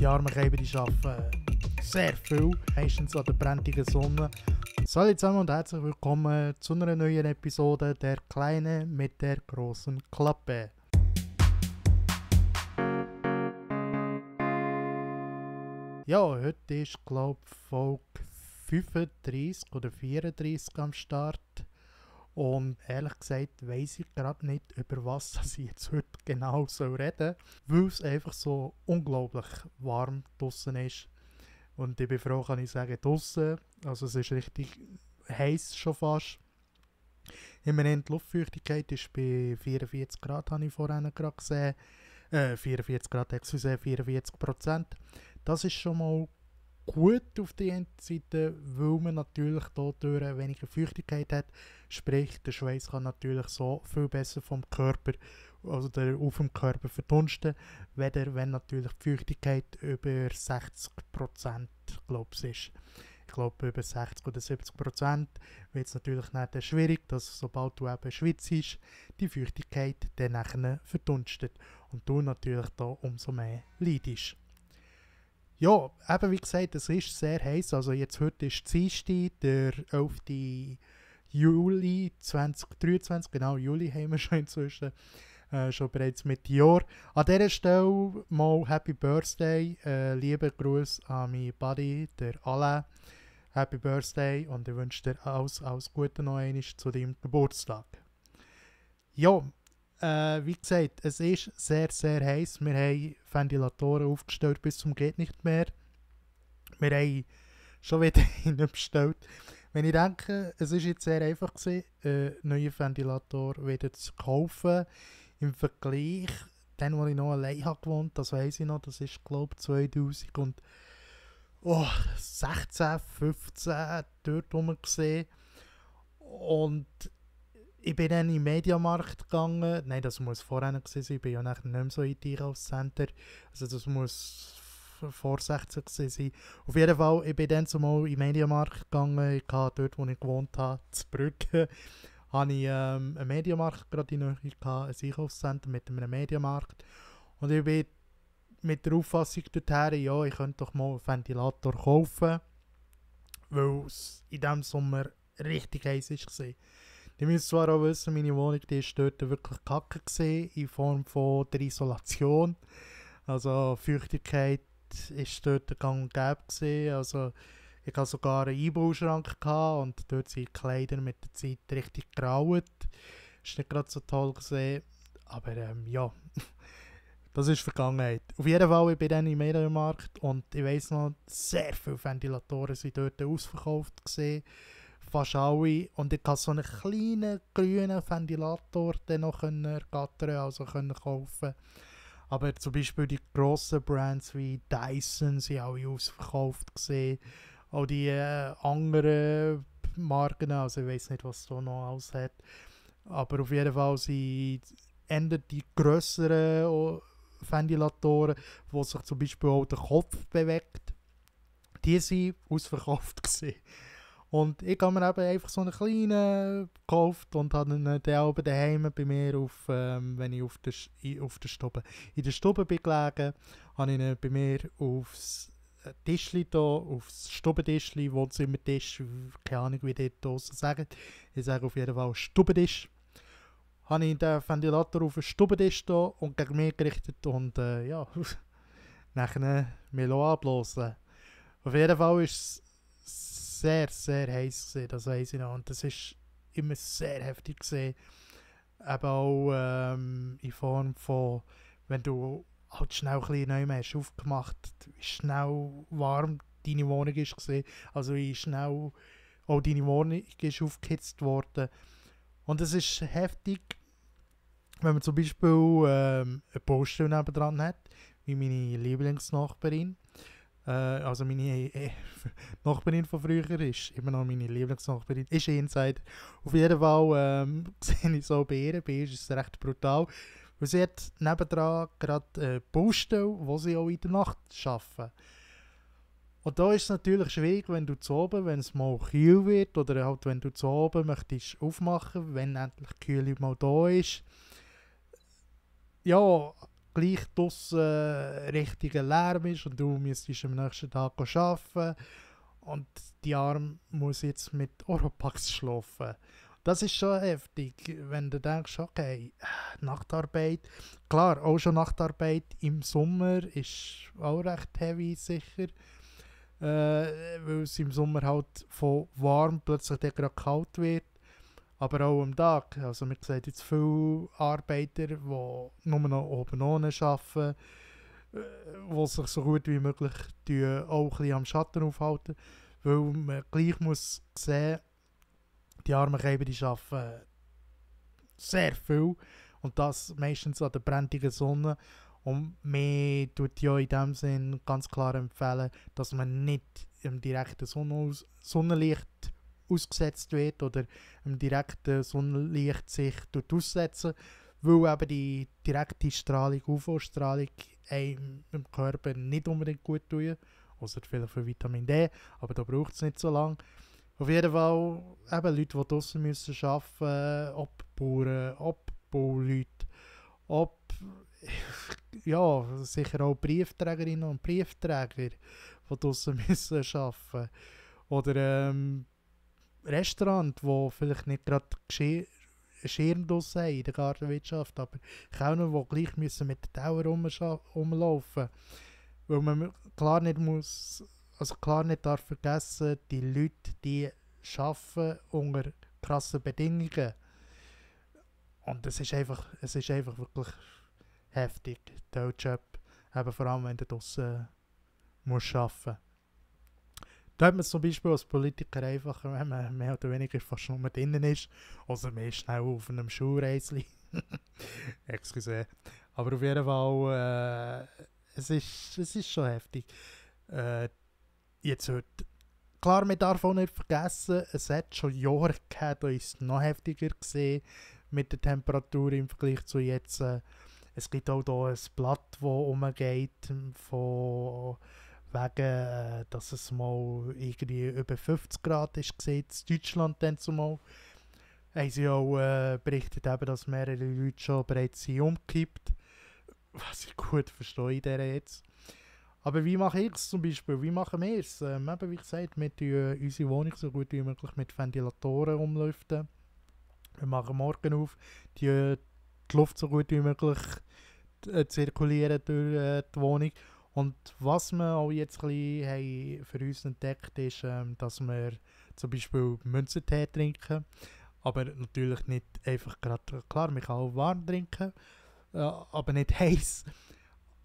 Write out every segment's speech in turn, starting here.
Die armen Käber, die arbeiten sehr viel, meistens an der brennenden Sonne. Salut zusammen und herzlich willkommen zu einer neuen Episode Der Kleine mit der großen Klappe. Ja, heute ist glaube ich Folge 35 oder 34 am Start. Und ehrlich gesagt weiss ich gerade nicht, über was ich jetzt heute genau reden soll, weil es einfach so unglaublich warm draussen ist. Und ich bin froh, kann ich sagen, draussen. Also es ist richtig heiß schon fast. Immerhin die Luftfeuchtigkeit ist bei 44 Grad, habe ich vorhin gerade gesehen. 44 Grad, 44%. Das ist schon mal gut auf der einen Seite, weil man natürlich dadurch weniger Feuchtigkeit hat. Sprich, der Schweiß kann natürlich so viel besser vom Körper, also auf dem Körper verdunsten, wenn natürlich die Feuchtigkeit über 60% glaube ich ist. Ich glaube über 60 oder 70% wird es natürlich nicht schwierig, dass sobald du eben schwitzt, die Feuchtigkeit dann nachher verdunstet und du natürlich da umso mehr leidest. Ja, eben wie gesagt, es ist sehr heiß. Also jetzt heute ist Dienstag, der 11. Juli 2023. Genau, Juli haben wir schon inzwischen. Schon bereits mit Jahr. An dieser Stelle mal Happy Birthday. Liebe Grüße an meinen Buddy, der Alain. Happy Birthday und ich wünsche dir alles Gute noch einmal zu deinem Geburtstag. Ja, wie gesagt, es ist sehr, sehr heiß. Wir haben Ventilatoren aufgestellt bis zum geht nicht mehr. Wir haben schon wieder einen bestellt. Wenn ich denke, es war jetzt sehr einfach gewesen, einen neuen Ventilator wieder zu kaufen. Im Vergleich, dann, wo ich noch allein habe gewohnt, das weiss ich noch, das ist glaube ich 2016, 15 dort rum gesehen. Und ich bin dann in den Mediamarkt gegangen. Nein, das muss vorher gewesen sein. Ich bin ja nachher nicht mehr so in die Einkaufscenter. Also das muss vor 16 gewesen sein. Auf jeden Fall, ich bin dann zumal in den Mediamarkt gegangen. Ich hatte dort, wo ich gewohnt habe, zu Brügge, habe ich einen Mediamarkt gerade in der Nähe gehabt, ein Einkaufscenter mit einem Mediamarkt. Und ich bin mit der Auffassung dorthin, ja, ich könnte doch mal einen Ventilator kaufen, weil es in diesem Sommer richtig heiß war. Ihr müsst zwar auch wissen, meine Wohnung die ist dort wirklich kacke gewesen, in Form von der Isolation. Also Feuchtigkeit ist dort gang und gäbe gewesen. Also ich hatte sogar einen Einbauschrank gehabt und dort sind die Kleider mit der Zeit richtig graut. Ist nicht gerade so toll gesehen, aber ja, das ist Vergangenheit. Auf jeden Fall, ich bin dann im Mediamarkt und ich weiss noch, sehr viele Ventilatoren sind dort ausverkauft gewesen. Fast alle. Und ich konnte so einen kleinen grünen Ventilator dann noch ergattern, also kaufen. Aber zum Beispiel die grossen Brands wie Dyson sind alle ausverkauft gesehen. Auch die anderen Marken, also ich weiß nicht, was da noch alles hat. Aber auf jeden Fall sind eher die grösseren Ventilatoren, wo sich zum Beispiel auch der Kopf bewegt, die sind ausverkauft gesehen. Und ich habe mir eben einfach so einen kleinen gekauft und habe ihn dann auch daheim bei mir, wenn ich in der Stube bin gelegen, habe ich ihn bei mir aufs Tischli da, aufs Stubentischli, Wohnzimmertisch, keine Ahnung wie die draussen sagen. Ich sage auf jeden Fall Stubentisch. Habe ich den Ventilator auf den Stubentisch da und gegen mich gerichtet und ja, nachher Melo abblasen. Auf jeden Fall ist es sehr, sehr heiß gewesen, das weiss ich noch. Und das ist immer sehr heftig gewesen. Eben auch in Form von, wenn du halt schnell ein bisschen neu hast aufgemacht, wie schnell warm deine Wohnung ist gewesen. Also wie schnell auch deine Wohnung ist aufgehitzt worden. Und es ist heftig, wenn man zum Beispiel eine Baustelle nebendran hat, wie meine Lieblingsnachbarin. Also meine Nachbarin von früher ist immer noch meine Lieblingsnachbarin, ist Insider. Auf jeden Fall sehe ich so bei ihr ist es recht brutal. Weil sie hat nebendran gerade eine Baustelle, wo sie auch in der Nacht arbeiten. Und da ist es natürlich schwierig, wenn du zu oben, wenn es mal kühl wird, oder halt wenn du zu oben möchtest aufmachen, wenn endlich die Kühle mal da ist. Ja, gleich draussen richtiger Lärm ist und du müsstest am nächsten Tag arbeiten und die Arme muss jetzt mit Oropax schlafen. Das ist schon heftig, wenn du denkst, okay, Nachtarbeit, klar, auch schon Nachtarbeit im Sommer ist auch recht heavy sicher, weil es im Sommer halt von warm plötzlich dann gerade kalt wird, aber auch am Tag. Also man sieht jetzt viele Arbeiter, die nur noch oben ohne arbeiten, die sich so gut wie möglich auch ein bisschen am Schatten aufhalten, weil man gleich muss sehen, die armen Käfer, die arbeiten sehr viel und das meistens an der brennenden Sonne. Und mir tut ja in dem Sinn ganz klar empfehlen, dass man nicht im direkten Sonnenlicht ausgesetzt wird oder im direkten Sonnenlicht sich aussetzen, weil eben die direkte Strahlung, UV-Strahlung, einem im Körper nicht unbedingt gut tut, außer vielleicht für Vitamin D, aber da braucht es nicht so lange. Auf jeden Fall eben Leute, die draussen müssen arbeiten, ob Bauern, ob Bauleute, ob ja, sicher auch Briefträgerinnen und Briefträger, die draussen müssen arbeiten. Oder Restaurants, die vielleicht nicht gerade Schirm draussen haben in der Gartenwirtschaft, aber Kellner, die gleich müssen mit den Tauern rumlaufen. Weil man klar nicht muss, also klar nicht darf vergessen, die Leute, die arbeiten unter krassen Bedingungen. Und es ist einfach wirklich heftig, der Job, eben vor allem wenn du draussen musst arbeiten. Da hat man es zum Beispiel als Politiker einfacher, wenn man mehr oder weniger fast nur drinnen ist, oder man ist schnell auf einem Schulreisli. Excuse. Aber auf jeden Fall, es ist schon heftig. Jetzt heute. Klar, man darf auch nicht vergessen, es hat schon Jahre gegeben, da ist es noch heftiger gesehen mit der Temperatur im Vergleich zu jetzt. Es gibt auch hier ein Blatt, das umgeht, von wegen, dass es mal irgendwie über 50 Grad ist gesehen, in Deutschland dann zumal. Haben sie auch berichtet, eben, dass mehrere Leute schon bereits umgekippt. Was ich gut verstehe in dieser jetzt. Aber wie mache ich es zum Beispiel? Wie machen wir es? Eben, wie gesagt, wir tun unsere Wohnung so gut wie möglich mit Ventilatoren umlüften. Wir machen morgen auf, die Luft so gut wie möglich zirkulieren durch die Wohnung. Und was wir auch jetzt ein bisschen haben für uns entdeckt ist, dass wir zum Beispiel Münzentee trinken. Aber natürlich nicht einfach gerade, klar, man kann auch warm trinken, aber nicht heiß.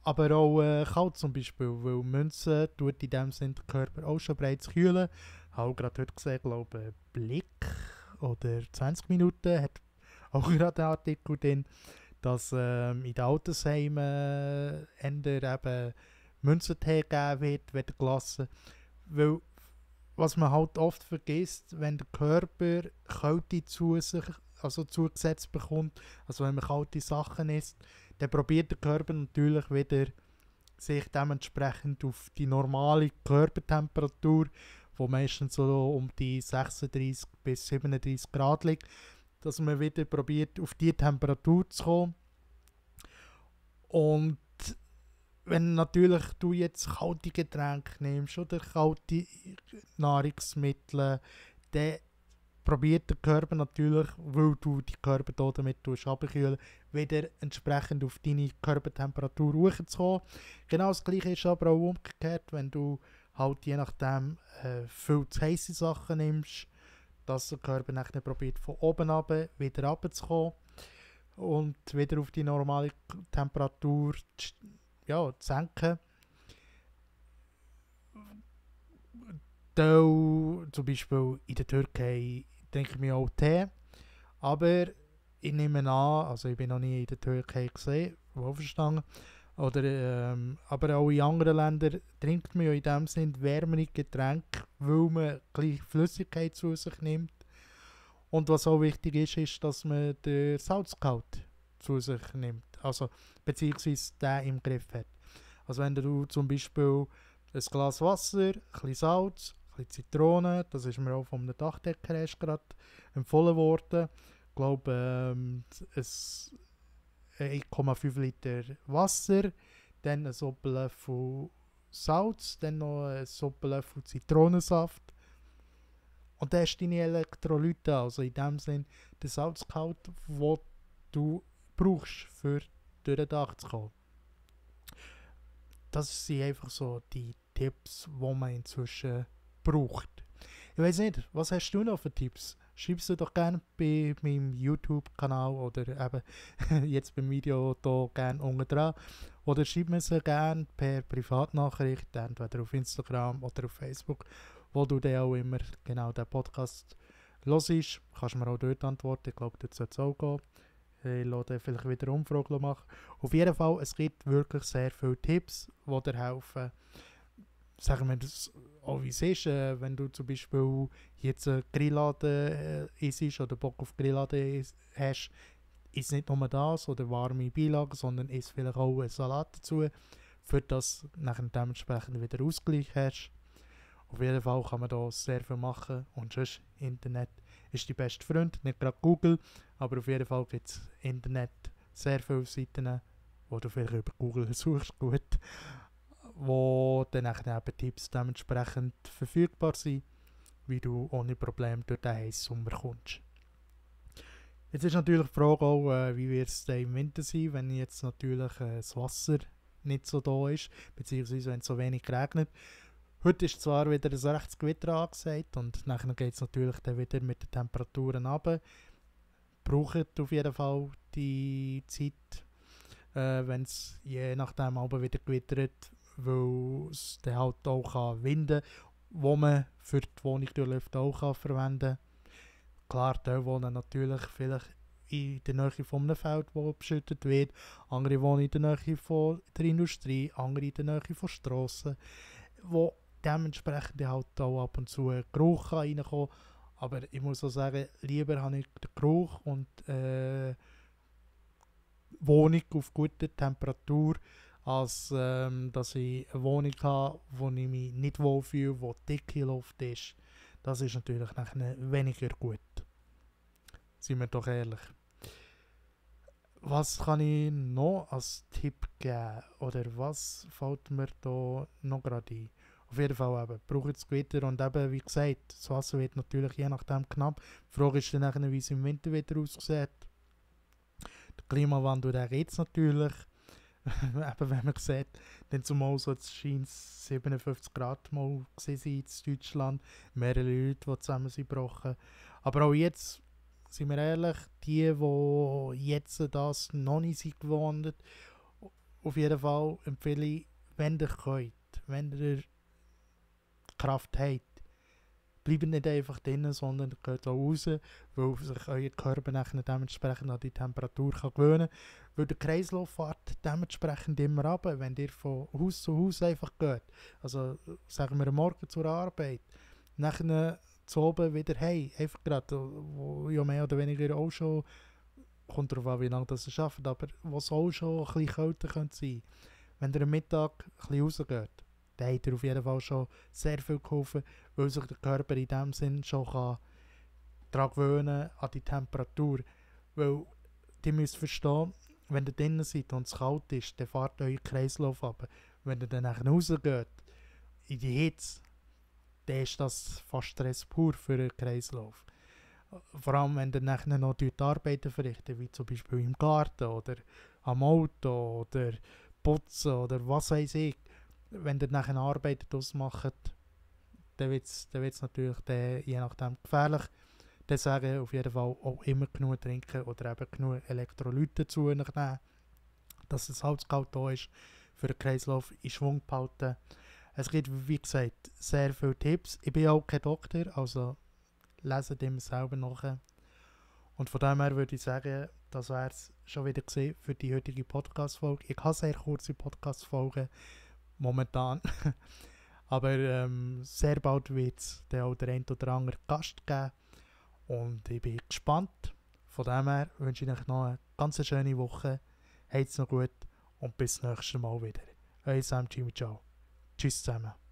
Aber auch kalt zum Beispiel, weil Münze tut in dem Sinne den Körper auch schon bereits kühlen. Ich habe gerade heute gesehen, glaube ich, Blick oder 20 Minuten hat auch gerade einen Artikel drin, dass in den Altersheimen eher eben Münzentee gegeben wird, weder gelassen. Weil, was man halt oft vergisst, wenn der Körper Kälte zugesetzt bekommt, also wenn man kalte Sachen isst, dann probiert der Körper natürlich wieder sich dementsprechend auf die normale Körpertemperatur, wo meistens so um die 36 bis 37 Grad liegt, dass man wieder probiert, auf die Temperatur zu kommen. Und wenn natürlich du jetzt kalte Getränke nimmst oder kalte Nahrungsmittel, dann probiert der Körper natürlich, weil du die Körper damit abkühlen, wieder entsprechend auf deine Körpertemperatur hochzukommen. Genau das gleiche ist aber auch umgekehrt, wenn du halt je nachdem viel zu heiße Sachen nimmst, dass der Körper nachher probiert von oben runter wieder runterzukommen und wieder auf die normale Temperatur zu senken. Da, zum Beispiel in der Türkei trinke ich mir auch Tee, aber ich nehme an, also ich bin noch nie in der Türkei gesehen, wohlverstanden, oder, aber auch in anderen Ländern trinkt man ja in dem Sinne wärmere Getränke, weil man gleich Flüssigkeit zu sich nimmt. Und was auch wichtig ist, ist, dass man den Salzgehalt zu sich nimmt, also beziehungsweise den im Griff hat. Also wenn du zum Beispiel ein Glas Wasser, ein bisschen Salz, ein bisschen Zitrone, das ist mir auch von einem Dachdecker erst gerade empfohlen worden. Ich glaube, 1,5 Liter Wasser, dann ein Suppenlöffel Salz, dann noch ein Suppenlöffel Zitronensaft. Und dann hast du deine Elektrolyte, also in dem Sinn den Salzgehalt, den du brauchst, für durch den Tag zu kommen. Das sind einfach so die Tipps, die man inzwischen braucht. Ich weiß nicht, was hast du noch für Tipps? Schreib sie doch gerne bei meinem YouTube-Kanal oder eben jetzt beim Video hier gerne unten dran. Oder schreib mir sie gerne per Privatnachricht, entweder auf Instagram oder auf Facebook, wo du dann auch immer genau den Podcast hörst. Kannst du mir auch dort antworten, ich glaube, dort sollte es auch gehen. Ich lasse vielleicht wieder Umfragen machen. Auf jeden Fall, es gibt wirklich sehr viele Tipps, die dir helfen. Sagen wir das auch, wie es ist, wenn du zum Beispiel jetzt einen Grillladen isst oder Bock auf Grillladen hast, isst nicht nur das oder warme Beilagen, sondern isst vielleicht auch einen Salat dazu, für das du nachher dementsprechend wieder Ausgleich hast. Auf jeden Fall kann man da sehr viel machen und sonst Internet ist die beste Freund, nicht gerade Google, aber auf jeden Fall gibt es Internet sehr viele Seiten, wo du vielleicht über Google suchst, gut, wo dann eben Tipps dementsprechend verfügbar sind, wie du ohne Probleme durch den heißen Sommer kommst. Jetzt ist natürlich die Frage auch, wie wird es im Winter sein, wenn jetzt natürlich das Wasser nicht so da ist, beziehungsweise wenn es so wenig regnet. Heute ist zwar wieder ein rechtes Gewitter angesagt und nachher geht es natürlich dann wieder mit den Temperaturen runter. Braucht auf jeden Fall die Zeit, wenn es je nachdem aber wieder gewittert, weil es dann halt auch kann winden kann, wo man für die Wohnung durch Luft auch kann verwenden kann. Klar, die wohnen natürlich vielleicht in der Nähe von einem Feld, das beschüttet wird, andere wohnen in der Nähe von der Industrie, andere in der Nähe von Strassen, wo dementsprechend halt auch ab und zu ein Geruch reinkommen kann. Aber ich muss auch sagen, lieber habe ich den Geruch und Wohnung auf guter Temperatur, als dass ich eine Wohnung habe, wo ich mich nicht wohlfühle, wo dicke Luft ist. Das ist natürlich nachher weniger gut. Seien wir doch ehrlich. Was kann ich noch als Tipp geben? Oder was fällt mir da noch gerade ein? Auf jeden Fall eben, brauche ich das Gewitter und eben, wie gesagt, das Wasser wird natürlich je nachdem knapp. Die Frage ist dann nachher, wie es im Winter wieder aussieht. Der Klimawandel, der geht es natürlich. Eben, wenn man sieht, dann zumal so scheint es 57 Grad mal gewesen in Deutschland, mehrere Leute, die zusammen sind gebrochen. Aber auch jetzt, sind wir ehrlich, die jetzt das noch nicht sind gewohnt, auf jeden Fall empfehle ich, wenn ihr könnt, wenn ihr Kraft habt, bleibt nicht einfach drinnen, sondern geht auch raus, weil sich euer Körper nachher dementsprechend an die Temperatur kann gewöhnen kann. Weil der Kreislauf fährt dementsprechend immer runter, wenn ihr von Haus zu Haus einfach geht. Also sagen wir morgen zur Arbeit, nachher zu oben wieder hey, einfach gerade, wo ja mehr oder weniger auch schon, kommt darauf an, wie lange das schafft, aber was auch schon ein bisschen kälter könnte sein. Wenn ihr am Mittag ein bisschen rausgeht, dann hat er auf jeden Fall schon sehr viel geholfen, weil sich der Körper in dem Sinn schon daran gewöhnen an die Temperatur. Weil ihr müsst verstehen, wenn ihr drinnen seid und es kalt ist, dann fährt euer Kreislauf ab. Wenn ihr dann rausgeht, in die Hitze, dann ist das fast Stress pur für den Kreislauf. Vor allem, wenn ihr nachher noch dort Arbeiten verrichtet, wie zum Beispiel im Garten oder am Auto oder putzen oder was weiß ich. Wenn ihr nachher Arbeit ausmacht, dann wird es natürlich je nachdem gefährlich. Dann sagen auf jeden Fall auch immer genug trinken oder eben genug Elektrolyte zu nehmen, dass das Salzgehalt da ist, für den Kreislauf in Schwung behalten. Es gibt, wie gesagt, sehr viele Tipps. Ich bin auch kein Doktor, also lese dem selber nach. Und von dem her würde ich sagen, das wäre es schon wieder gewesen für die heutige Podcast-Folge. Ich habe sehr kurze Podcast-Folgen momentan. Aber sehr bald wird es auch der ein oder andere Gast geben. Und ich bin gespannt. Von dem her wünsche ich euch noch eine ganz schöne Woche. Habt's noch gut und bis nächstes Mal wieder. Euer Sam, Jimmy, ciao. Tschüss zusammen.